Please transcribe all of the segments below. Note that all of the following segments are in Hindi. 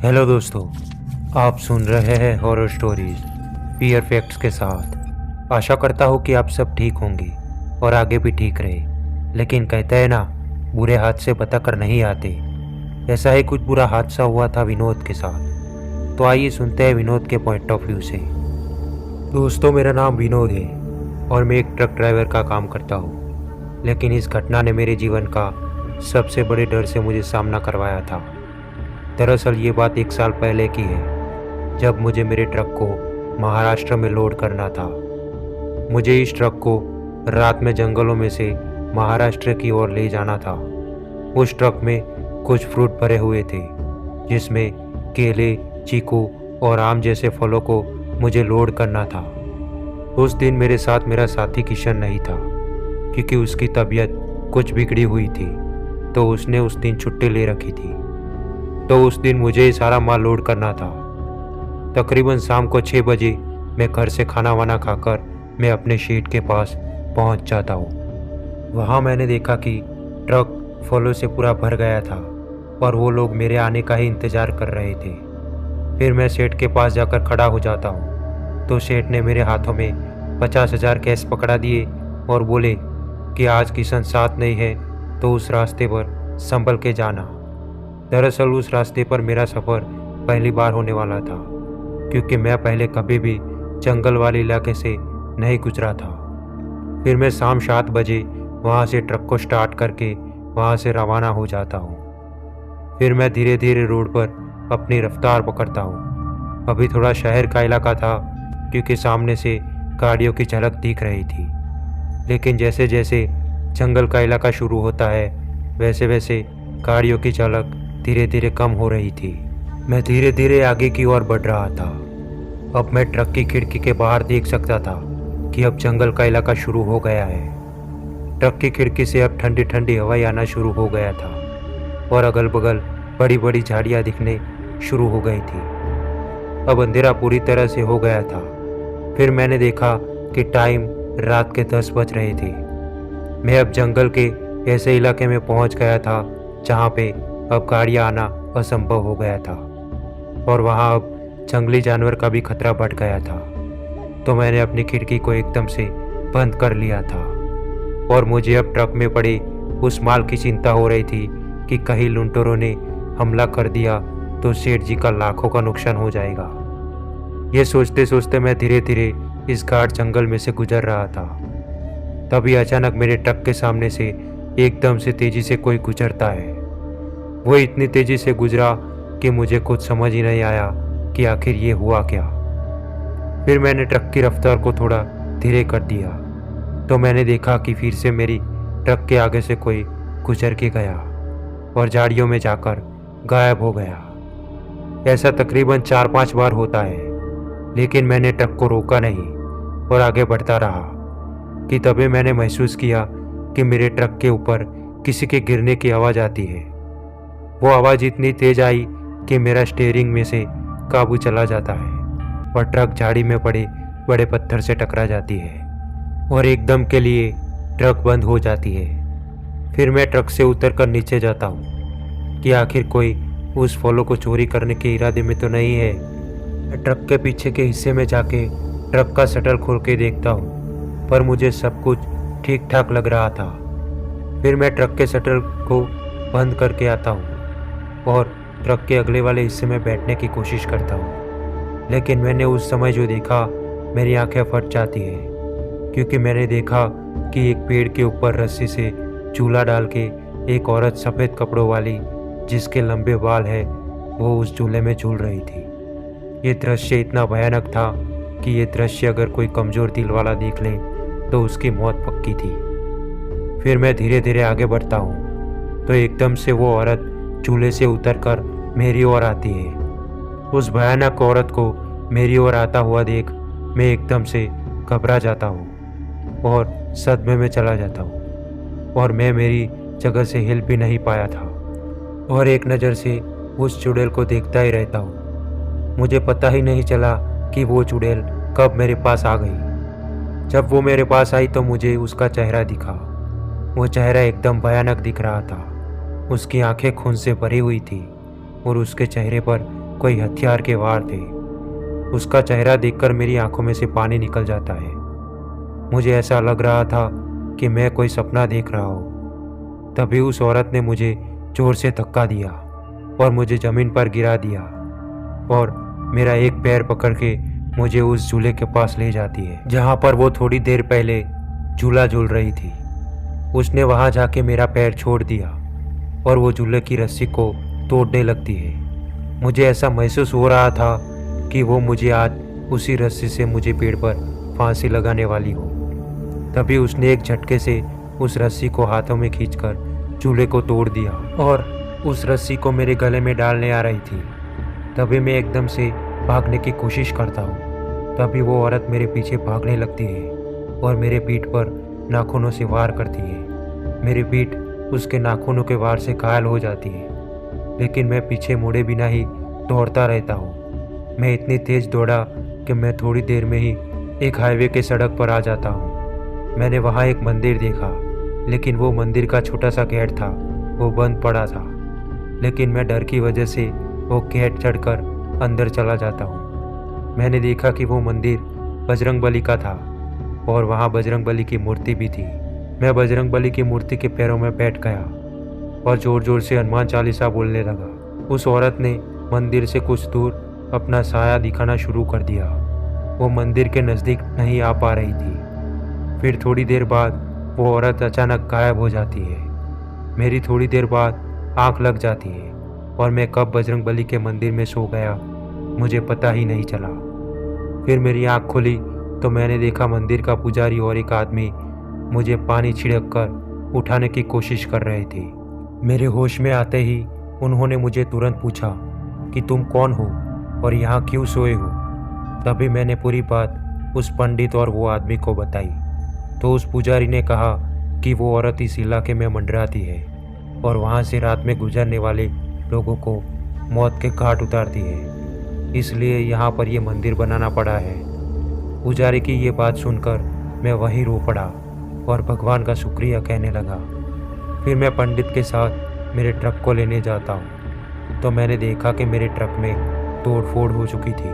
हेलो दोस्तों, आप सुन रहे हैं हॉरर स्टोरीज फियर फैक्ट्स के साथ। आशा करता हूँ कि आप सब ठीक होंगे और आगे भी ठीक रहे। लेकिन कहते हैं ना, बुरे हाथ से बता कर नहीं आते। ऐसा ही कुछ बुरा हादसा हुआ था विनोद के साथ। तो आइए सुनते हैं विनोद के पॉइंट ऑफ व्यू से। दोस्तों, मेरा नाम विनोद है और मैं एक ट्रक ड्राइवर का काम करता हूँ। लेकिन इस घटना ने मेरे जीवन का सबसे बड़े डर से मुझे सामना करवाया था। दरअसल ये बात 1 साल पहले की है, जब मुझे मेरे ट्रक को महाराष्ट्र में लोड करना था। मुझे इस ट्रक को रात में जंगलों में से महाराष्ट्र की ओर ले जाना था। उस ट्रक में कुछ फ्रूट भरे हुए थे, जिसमें केले, चीकू और आम जैसे फलों को मुझे लोड करना था। उस दिन मेरे साथ मेरा साथी किशन नहीं था, क्योंकि उसकी तबीयत कुछ बिगड़ी हुई थी, तो उसने उस दिन छुट्टी ले रखी थी। तो उस दिन मुझे ही सारा माल लोड करना था। तकरीबन शाम को 6 बजे मैं घर से खाना वाना खाकर मैं अपने शेड के पास पहुंच जाता हूं। वहां मैंने देखा कि ट्रक फलों से पूरा भर गया था और वो लोग मेरे आने का ही इंतज़ार कर रहे थे। फिर मैं सेठ के पास जाकर खड़ा हो जाता हूँ, तो सेठ ने मेरे हाथों में 50,000 कैश पकड़ा दिए और बोले कि आज किशन साथ नहीं है तो उस रास्ते पर संभल के जाना। दरअसल उस रास्ते पर मेरा सफ़र पहली बार होने वाला था, क्योंकि मैं पहले कभी भी जंगल वाले इलाके से नहीं गुजरा था। फिर मैं शाम 7 बजे वहाँ से ट्रक को स्टार्ट करके वहाँ से रवाना हो जाता हूँ। फिर मैं धीरे धीरे रोड पर अपनी रफ्तार पकड़ता हूँ। अभी थोड़ा शहर का इलाका था, क्योंकि सामने से गाड़ियों की झलक दिख रही थी। लेकिन जैसे जैसे जंगल का इलाका शुरू होता है, वैसे वैसे गाड़ियों की झलक धीरे धीरे कम हो रही थी। मैं धीरे धीरे आगे की ओर बढ़ रहा था। अब मैं ट्रक की खिड़की के बाहर देख सकता था कि अब जंगल का इलाका शुरू हो गया है। ट्रक की खिड़की से अब ठंडी ठंडी हवाई आना शुरू हो गया था और अगल बगल बड़ी बड़ी झाड़ियाँ दिखने शुरू हो गई थी। अब अंधेरा पूरी तरह से हो गया था। फिर मैंने देखा कि टाइम रात के 10 बज रहे थे। मैं अब जंगल के ऐसे इलाके में पहुंच गया था जहां पे अब गाड़ियाँ आना असंभव हो गया था और वहाँ अब जंगली जानवर का भी खतरा बढ़ गया था। तो मैंने अपनी खिड़की को एकदम से बंद कर लिया था और मुझे अब ट्रक में पड़े उस माल की चिंता हो रही थी कि कहीं लुटेरों ने हमला कर दिया तो सेठ जी का लाखों का नुकसान हो जाएगा। ये सोचते सोचते मैं धीरे धीरे इस घाट जंगल में से गुजर रहा था। तभी अचानक मेरे ट्रक के सामने से एकदम से तेजी से कोई गुजरता है। वो इतनी तेजी से गुजरा कि मुझे कुछ समझ ही नहीं आया कि आखिर ये हुआ क्या। फिर मैंने ट्रक की रफ्तार को थोड़ा धीरे कर दिया, तो मैंने देखा कि फिर से मेरी ट्रक के आगे से कोई गुजर के गया और झाड़ियों में जाकर गायब हो गया। ऐसा तकरीबन 4-5 बार होता है, लेकिन मैंने ट्रक को रोका नहीं और आगे बढ़ता रहा कि तभी मैंने महसूस किया कि मेरे ट्रक के ऊपर किसी के गिरने की आवाज़ आती है। वो आवाज़ इतनी तेज आई कि मेरा स्टीयरिंग में से काबू चला जाता है और ट्रक झाड़ी में पड़े बड़े पत्थर से टकरा जाती है और एकदम के लिए ट्रक बंद हो जाती है। फिर मैं ट्रक से उतरकर नीचे जाता हूँ कि आखिर कोई उस फलों को चोरी करने के इरादे में तो नहीं है। ट्रक के पीछे के हिस्से में जाके ट्रक का शटर खोल के देखता हूँ, पर मुझे सब कुछ ठीक ठाक लग रहा था। फिर मैं ट्रक के शटर को बंद करके आता हूँ और ट्रक के अगले वाले हिस्से में बैठने की कोशिश करता हूँ। लेकिन मैंने उस समय जो देखा, मेरी आंखें फट जाती है, क्योंकि मैंने देखा कि एक पेड़ के ऊपर रस्सी से झूला डाल के एक औरत सफ़ेद कपड़ों वाली, जिसके लंबे बाल है, वो उस झूले में झूल रही थी। ये दृश्य इतना भयानक था कि ये दृश्य अगर कोई कमज़ोर दिल वाला देख ले तो उसकी मौत पक्की थी। फिर मैं धीरे धीरे आगे बढ़ता हूँ, तो एकदम से वो औरत झूले से उतरकर मेरी ओर आती है। उस भयानक औरत को मेरी ओर आता हुआ देख मैं एकदम से घबरा जाता हूँ और सदमे में चला जाता हूँ और मैं मेरी जगह से हिल भी नहीं पाया था और एक नज़र से उस चुड़ैल को देखता ही रहता हूँ। मुझे पता ही नहीं चला कि वो चुड़ैल कब मेरे पास आ गई। जब वो मेरे पास आई तो मुझे उसका चेहरा दिखा। वो चेहरा एकदम भयानक दिख रहा था। उसकी आंखें खून से भरी हुई थी और उसके चेहरे पर कोई हथियार के वार थे। उसका चेहरा देखकर मेरी आंखों में से पानी निकल जाता है। मुझे ऐसा लग रहा था कि मैं कोई सपना देख रहा हूँ। तभी उस औरत ने मुझे जोर से धक्का दिया और मुझे ज़मीन पर गिरा दिया और मेरा एक पैर पकड़ के मुझे उस झूले के पास ले जाती है जहाँ पर वो थोड़ी देर पहले झूला झूल रही थी। उसने वहाँ जाके मेरा पैर छोड़ दिया और वो झूले की रस्सी को तोड़ने लगती है। मुझे ऐसा महसूस हो रहा था कि वो मुझे आज उसी रस्सी से मुझे पेड़ पर फांसी लगाने वाली हो। तभी उसने एक झटके से उस रस्सी को हाथों में खींचकर झूले को तोड़ दिया और उस रस्सी को मेरे गले में डालने आ रही थी। तभी मैं एकदम से भागने की कोशिश करता हूँ। तभी वो औरत मेरे पीछे भागने लगती है और मेरे पीठ पर नाखूनों से वार करती है। मेरी पीठ उसके नाखूनों के वार से घायल हो जाती है, लेकिन मैं पीछे मुड़े बिना ही दौड़ता रहता हूँ। मैं इतनी तेज़ दौड़ा कि मैं थोड़ी देर में ही एक हाईवे के सड़क पर आ जाता हूँ। मैंने वहाँ एक मंदिर देखा, लेकिन वो मंदिर का छोटा सा गेट था, वो बंद पड़ा था। लेकिन मैं डर की वजह से वो गेट चढ़कर अंदर चला जाता हूँ। मैंने देखा कि वो मंदिर बजरंगबली का था और वहाँ बजरंगबली की मूर्ति भी थी। मैं बजरंगबली की मूर्ति के पैरों में बैठ गया और ज़ोर ज़ोर से हनुमान चालीसा बोलने लगा। उस औरत ने मंदिर से कुछ दूर अपना साया दिखाना शुरू कर दिया। वो मंदिर के नज़दीक नहीं आ पा रही थी। फिर थोड़ी देर बाद वो औरत अचानक गायब हो जाती है। मेरी थोड़ी देर बाद आंख लग जाती है और मैं कब बजरंगबली के मंदिर में सो गया मुझे पता ही नहीं चला। फिर मेरी आंख खुली तो मैंने देखा मंदिर का पुजारी और एक आदमी मुझे पानी छिड़क कर उठाने की कोशिश कर रहे थे। मेरे होश में आते ही उन्होंने मुझे तुरंत पूछा कि तुम कौन हो और यहाँ क्यों सोए हो। तभी मैंने पूरी बात उस पंडित और वो आदमी को बताई तो उस पुजारी ने कहा कि वो औरत इस इलाके में मंडराती है और वहाँ से रात में गुजरने वाले लोगों को मौत के घाट उतारती है, इसलिए यहाँ पर ये मंदिर बनाना पड़ा है। पुजारी की ये बात सुनकर मैं वहीं रो पड़ा और भगवान का शुक्रिया कहने लगा। फिर मैं पंडित के साथ मेरे ट्रक को लेने जाता हूँ तो मैंने देखा कि मेरे ट्रक में तोड़ फोड़ हो चुकी थी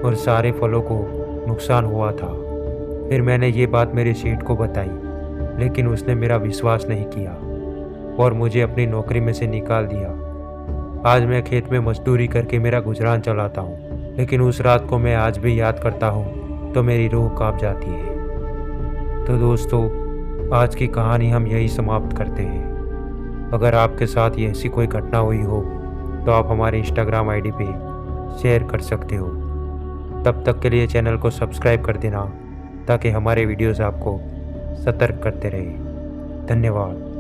और सारे फलों को नुकसान हुआ था। फिर मैंने ये बात मेरे सेठ को बताई, लेकिन उसने मेरा विश्वास नहीं किया और मुझे अपनी नौकरी में से निकाल दिया। आज मैं खेत में मजदूरी करके मेरा गुजरान चलाता हूँ, लेकिन उस रात को मैं आज भी याद करता हूँ तो मेरी रूह कांप जाती है। तो दोस्तों, आज की कहानी हम यही समाप्त करते हैं। अगर आपके साथ ये ऐसी कोई घटना हुई हो तो आप हमारे इंस्टाग्राम आईडी पे शेयर कर सकते हो। तब तक के लिए चैनल को सब्सक्राइब कर देना ताकि हमारे वीडियोस आपको सतर्क करते रहे। धन्यवाद।